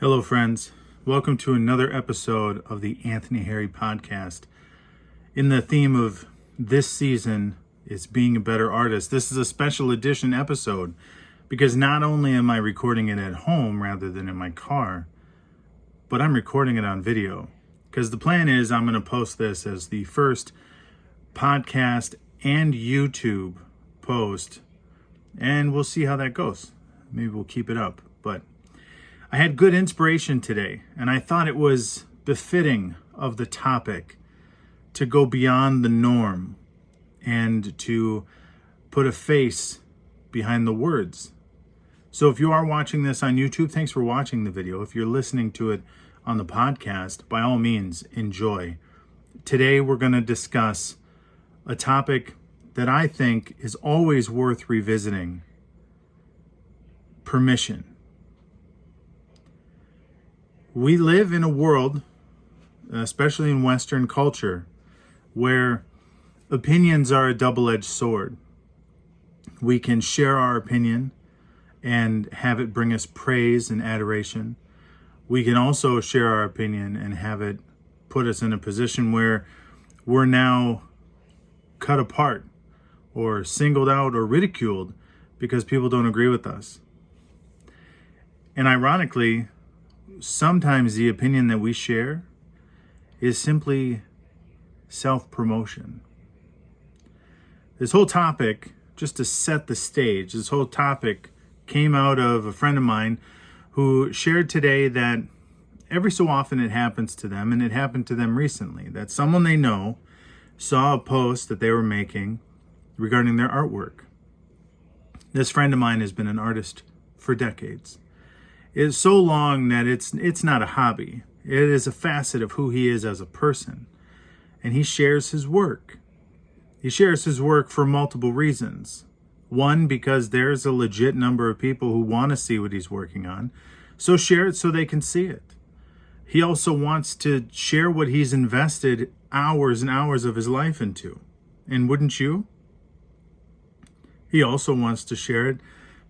Hello, friends. Welcome to another episode of the Anthony Hary Podcast. In the theme of this season is being a better artist. This is a special edition episode because not only am I recording it at home rather than in my car, but I'm recording it on video. Because the plan is I'm going to post this as the first podcast and YouTube post, and we'll see how that goes. Maybe we'll keep it up, but I had good inspiration today, and I thought it was befitting of the topic to go beyond the norm and to put a face behind the words. So if you are watching this on YouTube, thanks for watching the video. If you're listening to it on the podcast, by all means, enjoy. Today we're going to discuss a topic that I think is always worth revisiting: permission. We live in a world, especially in Western culture, where opinions are a double-edged sword. We can share our opinion and have it bring us praise and adoration. We can also share our opinion and have it put us in a position where we're now cut apart or singled out or ridiculed because people don't agree with us. And ironically, sometimes the opinion that we share is simply self-promotion. This whole topic, just to set the stage, this whole topic came out of a friend of mine who shared today that every so often it happens to them, and it happened to them recently, that someone they know saw a post that they were making regarding their artwork. This friend of mine has been an artist for decades. It is so long that it's not a hobby. It is a facet of who he is as a person. And he shares his work. He shares his work for multiple reasons. One, because there's a legit number of people who want to see what he's working on. So share it so they can see it. He also wants to share what he's invested hours and hours of his life into. And wouldn't you? He also wants to share it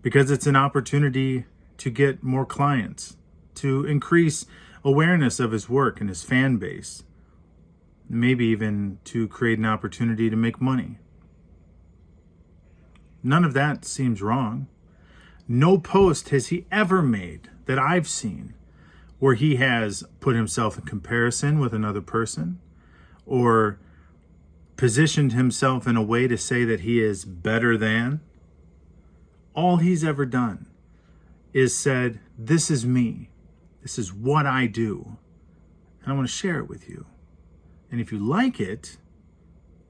because it's an opportunity to get more clients, to increase awareness of his work and his fan base, maybe even to create an opportunity to make money. None of that seems wrong. No post has he ever made that I've seen where he has put himself in comparison with another person or positioned himself in a way to say that he is better than. All he's ever done is said, this is me. This is what I do. And I want to share it with you. And if you like it,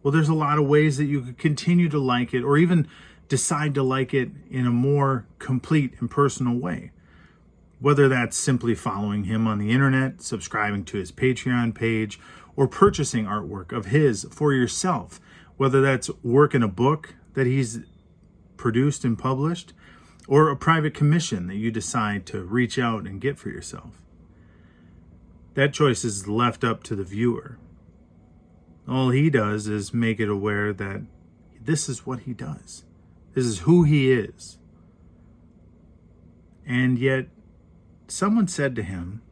well, there's a lot of ways that you could continue to like it or even decide to like it in a more complete and personal way. Whether that's simply following him on the internet, subscribing to his Patreon page, or purchasing artwork of his for yourself. Whether that's work in a book that he's produced and published, or a private commission that you decide to reach out and get for yourself. That choice is left up to the viewer. All he does is make it aware that this is what he does. This is who he is. And yet, someone said to him,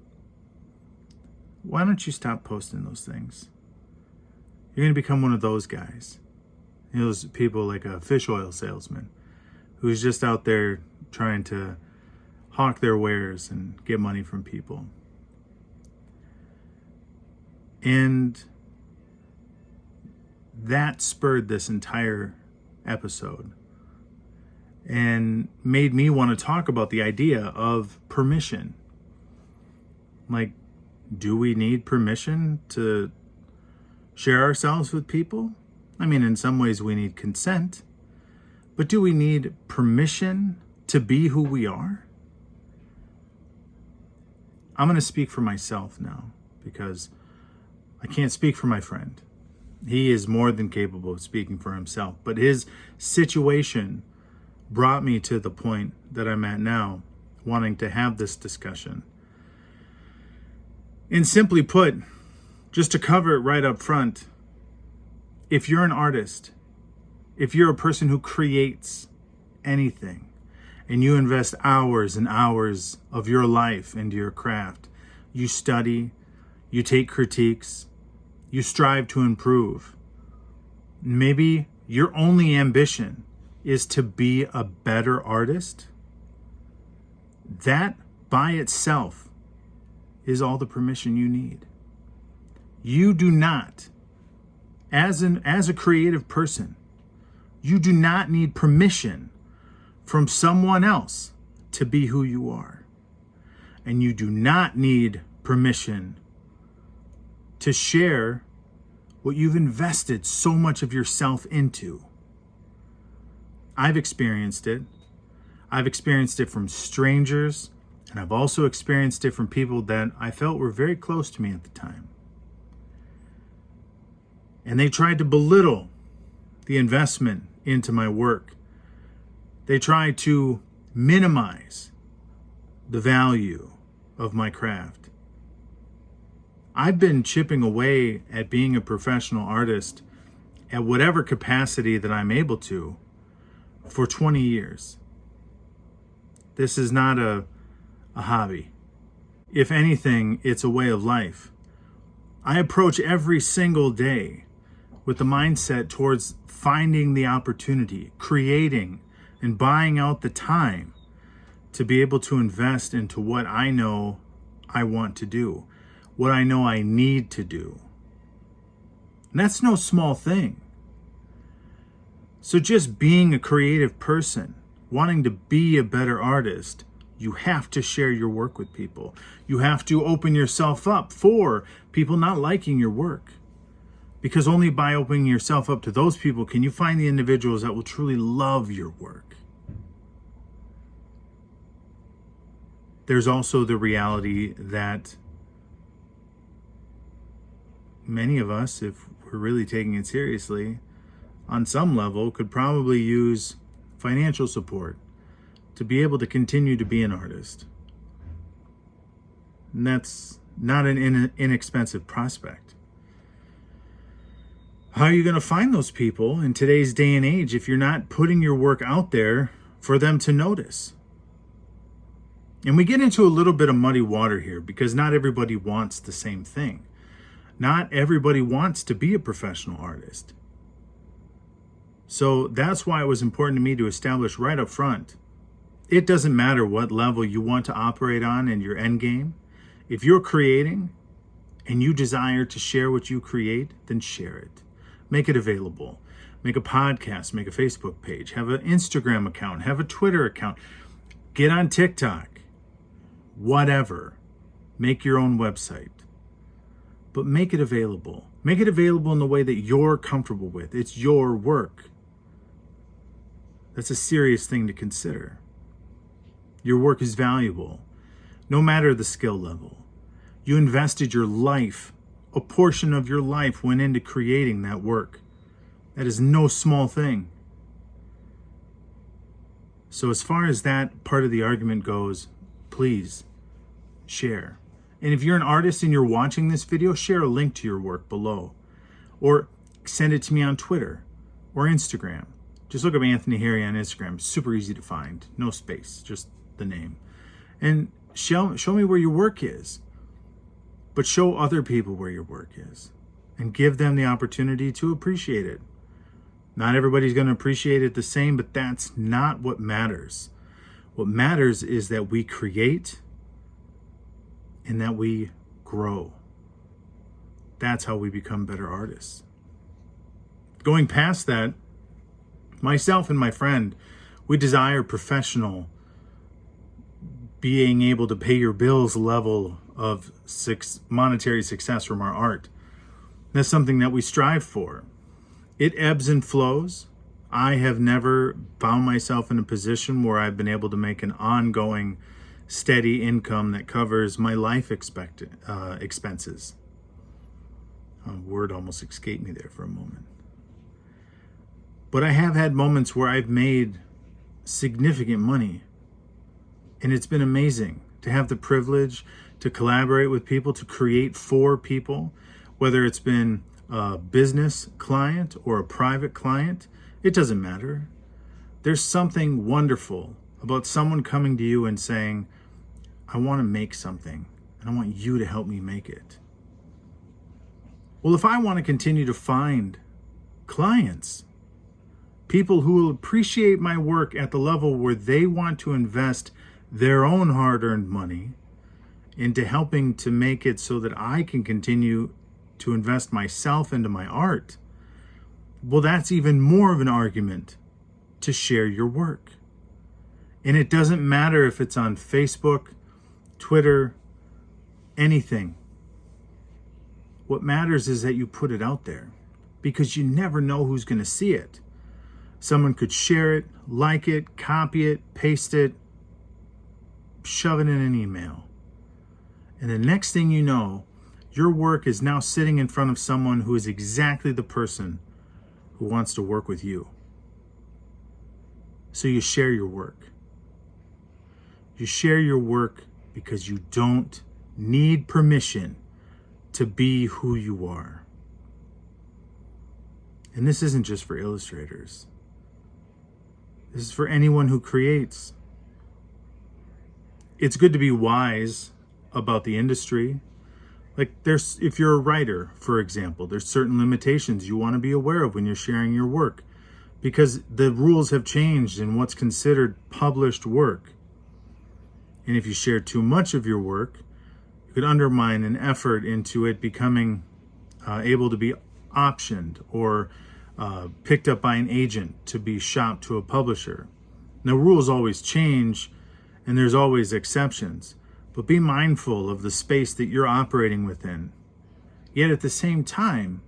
why don't you stop posting those things? You're going to become one of those guys. Those people like a fish oil salesman who's just out there trying to hawk their wares and get money from people. And that spurred this entire episode and made me want to talk about the idea of permission. Like, do we need permission to share ourselves with people? I mean, in some ways we need consent. But do we need permission to be who we are? I'm going to speak for myself now because I can't speak for my friend. He is more than capable of speaking for himself. But his situation brought me to the point that I'm at now, wanting to have this discussion. And simply put, just to cover it right up front, if you're an artist, if you're a person who creates anything, and you invest hours and hours of your life into your craft. You study, you take critiques, you strive to improve. Maybe your only ambition is to be a better artist. That by itself is all the permission you need. You do not, as a creative person, you do not need permission from someone else to be who you are. And you do not need permission to share what you've invested so much of yourself into. I've experienced it. I've experienced it from strangers, and I've also experienced it from people that I felt were very close to me at the time. And they tried to belittle the investment into my work. They tried to minimize the value of my craft. I've been chipping away at being a professional artist at whatever capacity that I'm able to for 20 years. This is not a hobby. If anything, it's a way of life. I approach every single day with the mindset towards finding the opportunity, creating, and buying out the time to be able to invest into what I know I want to do, what I know I need to do. And that's no small thing. So just being a creative person, wanting to be a better artist, you have to share your work with people. You have to open yourself up for people not liking your work. Because only by opening yourself up to those people can you find the individuals that will truly love your work. There's also the reality that many of us, if we're really taking it seriously, on some level, could probably use financial support to be able to continue to be an artist. And that's not an inexpensive prospect. How are you going to find those people in today's day and age if you're not putting your work out there for them to notice? And we get into a little bit of muddy water here because not everybody wants the same thing. Not everybody wants to be a professional artist. So that's why it was important to me to establish right up front. It doesn't matter what level you want to operate on in your end game. If you're creating and you desire to share what you create, then share it. Make it available. Make a podcast, make a Facebook page, have an Instagram account, have a Twitter account, get on TikTok, whatever. Make your own website. But make it available. Make it available in the way that you're comfortable with. It's your work. That's a serious thing to consider. Your work is valuable, no matter the skill level. You invested your life. A portion of your life went into creating that work. That is no small thing. So as far as that part of the argument goes, please share. And if you're an artist and you're watching this video, share a link to your work below. Or send it to me on Twitter or Instagram. Just look up Anthony Hary on Instagram. Super easy to find. No space, just the name. And show me where your work is. But show other people where your work is. And give them the opportunity to appreciate it. Not everybody's going to appreciate it the same, but that's not what matters. What matters is that we create and that we grow. That's how we become better artists. Going past that, myself and my friend, we desire professional, being able to pay your bills level of monetary success from our art. That's something that we strive for. It ebbs and flows. I have never found myself in a position where I've been able to make an ongoing, steady income that covers my life expenses. A word almost escaped me there for a moment. But I have had moments where I've made significant money. And it's been amazing to have the privilege to collaborate with people, to create for people, whether it's been a business client or a private client, it doesn't matter. There's something wonderful about someone coming to you and saying, I want to make something and I want you to help me make it? Well, if I want to continue to find clients, people who will appreciate my work at the level where they want to invest their own hard-earned money into helping to make it so that I can continue to invest myself into my art, well, that's even more of an argument to share your work. And it doesn't matter if it's on Facebook, Twitter, anything. What matters is that you put it out there, because you never know who's going to see it. Someone could share it, like it, copy it, paste it, shove it in an email. And the next thing you know, your work is now sitting in front of someone who is exactly the person who wants to work with you. So you share your work. You share your work because you don't need permission to be who you are. And this isn't just for illustrators. This is for anyone who creates. It's good to be wise about the industry. Like if you're a writer, for example, there's certain limitations you want to be aware of when you're sharing your work, because the rules have changed in what's considered published work. And if you share too much of your work, you could undermine an effort into it becoming able to be optioned or picked up by an agent to be shopped to a publisher. Now, rules always change, and there's always exceptions, but be mindful of the space that you're operating within. Yet at the same time,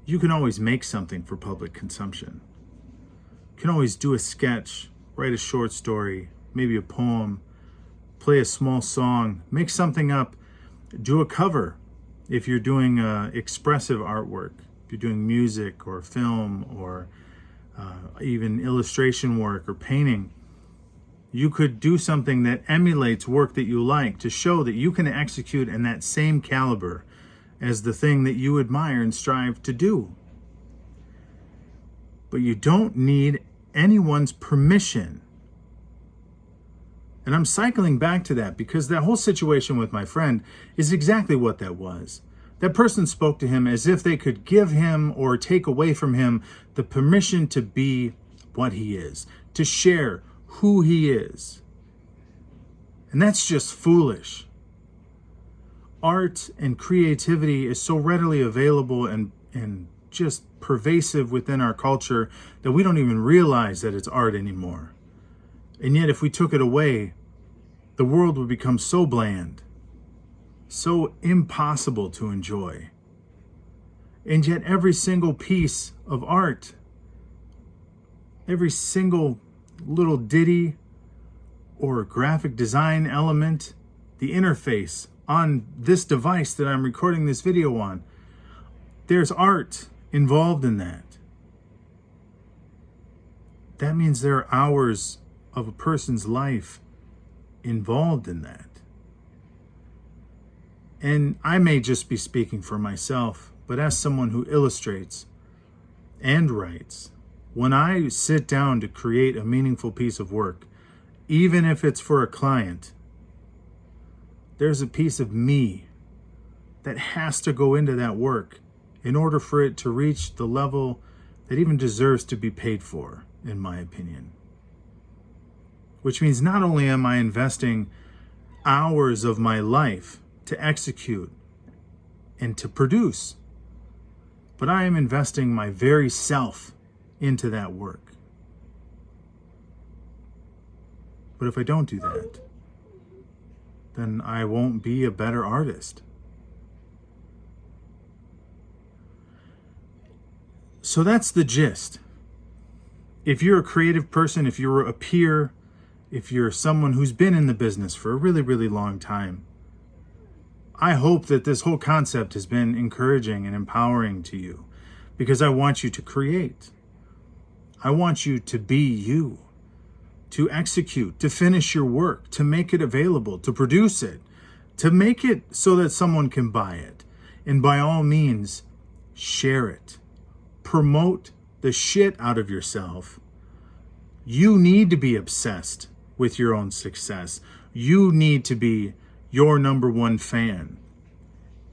you can always make something for public consumption. You can always do a sketch, write a short story, maybe a poem, play a small song, make something up, do a cover if you're doing expressive artwork, if you're doing music or film or even illustration work or painting. You could do something that emulates work that you like to show that you can execute in that same caliber as the thing that you admire and strive to do. But you don't need anyone's permission. And I'm cycling back to that because that whole situation with my friend is exactly what that was. That person spoke to him as if they could give him or take away from him the permission to be what he is, to share who he is. And that's just foolish. Art and creativity is so readily available and just pervasive within our culture that we don't even realize that it's art anymore. And yet if we took it away, the world would become so bland, so impossible to enjoy. And yet every single piece of art, every single little ditty or graphic design element, the interface on this device that I'm recording this video on, there's art involved in that. That means there are hours of a person's life involved in that. And I may just be speaking for myself, but as someone who illustrates and writes, when I sit down to create a meaningful piece of work, even if it's for a client, there's a piece of me that has to go into that work in order for it to reach the level that even deserves to be paid for, in my opinion. Which means not only am I investing hours of my life to execute and to produce, but I am investing my very self into that work. But if I don't do that, then I won't be a better artist. So that's the gist. If you're a creative person, if you're a peer, if you're someone who's been in the business for a really, really long time, I hope that this whole concept has been encouraging and empowering to you, because I want you to create. I want you to be you, to execute, to finish your work, to make it available, to produce it, to make it so that someone can buy it. And by all means, share it. Promote the shit out of yourself. You need to be obsessed with your own success. You need to be your number one fan.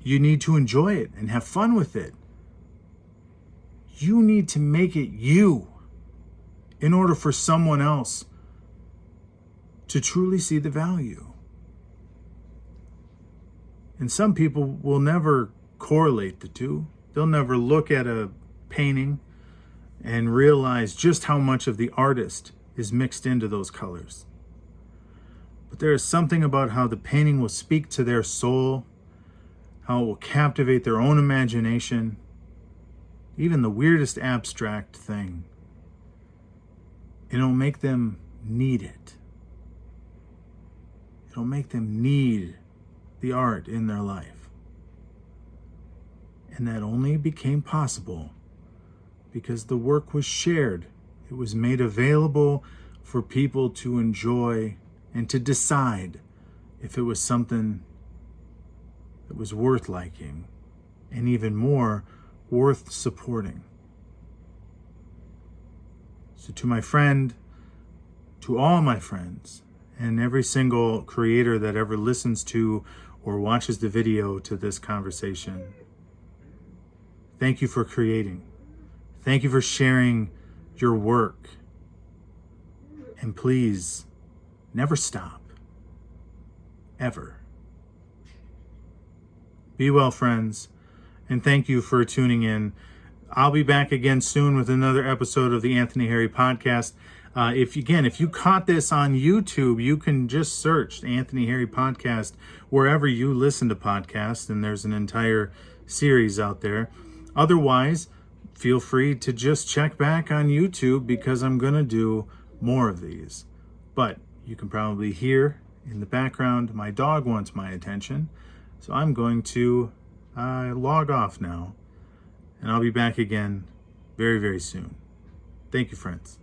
You need to enjoy it and have fun with it. You need to make it you in order for someone else to truly see the value. And some people will never correlate the two. They'll never look at a painting and realize just how much of the artist is mixed into those colors. But there is something about how the painting will speak to their soul, how it will captivate their own imagination, even the weirdest abstract thing. It'll make them need it. It'll make them need the art in their life. And that only became possible because the work was shared. It was made available for people to enjoy and to decide if it was something that was worth liking and even more worth supporting. So to my friend, to all my friends, and every single creator that ever listens to or watches the video to this conversation, thank you for creating. Thank you for sharing your work. And please, never stop. Ever. Be well, friends, and thank you for tuning in. I'll be back again soon with another episode of the Anthony Hary Podcast. If you caught this on YouTube, you can just search Anthony Hary Podcast wherever you listen to podcasts, and there's an entire series out there. Otherwise, feel free to just check back on YouTube because I'm going to do more of these. But you can probably hear in the background, my dog wants my attention. So I'm going to log off now, and I'll be back again very, very soon. Thank you, friends.